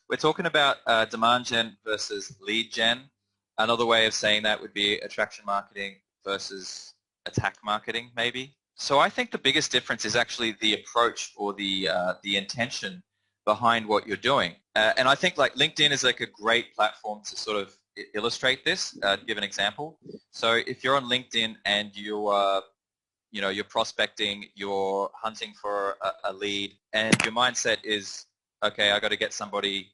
We're talking about demand gen versus lead gen. Another way of saying that would be attraction marketing versus attack marketing, maybe. So I think the biggest difference is actually the approach or the intention behind what you're doing. And I think like LinkedIn is like a great platform to sort of illustrate this, give an example. So if you're on LinkedIn and you are you're prospecting, you're hunting for a lead, and your mindset is, okay, I got to get somebody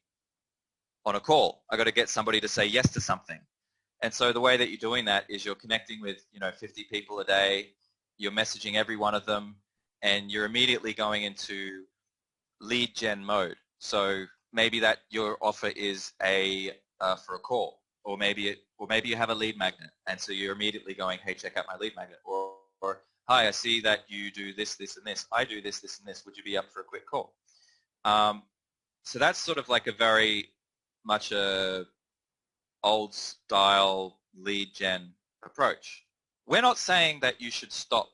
on a call. I got to get somebody to say yes to something. And so the way that you're doing that is you're connecting with 50 people a day, you're messaging every one of them, and you're immediately going into lead gen mode. So maybe that your offer is for a call, or maybe you have a lead magnet, and so you're immediately going, hey, check out my lead magnet, or hi, I see that you do this, this, and this. I do this, this, and this. Would you be up for a quick call? So that's sort of like a very much a old style lead gen approach. We're not saying that you should stop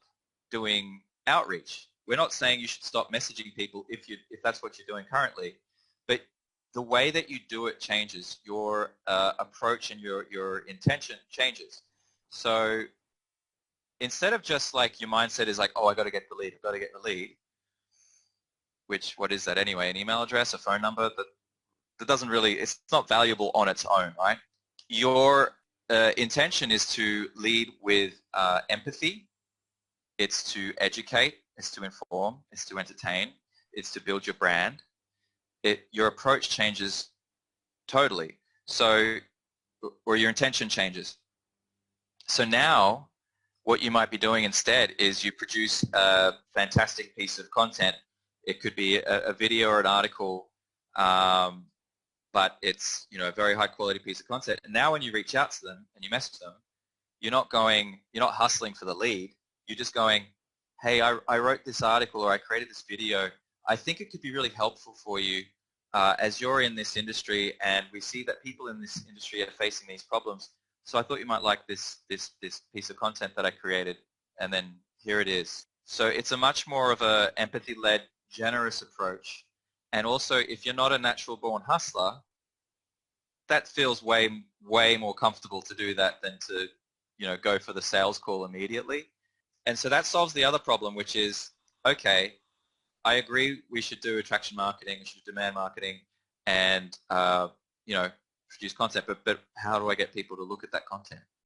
doing outreach. We're not saying you should stop messaging people if that's what you're doing currently, but the way that you do it changes. Your approach and your intention changes. So instead of just like your mindset is like, oh, I got to get the lead, I've got to get the lead, which what is that anyway? An email address, a phone number that doesn't really, it's not valuable on its own, right? Your intention is to lead with empathy. It's to educate, it's to inform, it's to entertain, it's to build your brand. Your approach changes totally. So, or your intention changes. So now what you might be doing instead is you produce a fantastic piece of content. It could be a video or an article, but it's a very high quality piece of content. And now when you reach out to them and you message them, you're not hustling for the lead. You're just going, hey, I wrote this article or I created this video. I think it could be really helpful for you as you're in this industry, and we see that people in this industry are facing these problems. So I thought you might like this piece of content that I created, and then here it is. So it's a much more of a empathy-led, generous approach. And also, if you're not a natural-born hustler, that feels way more comfortable to do that than to go for the sales call immediately. And so that solves the other problem, which is, okay, I agree we should do attraction marketing, we should do demand marketing, and produce content, but how do I get people to look at that content?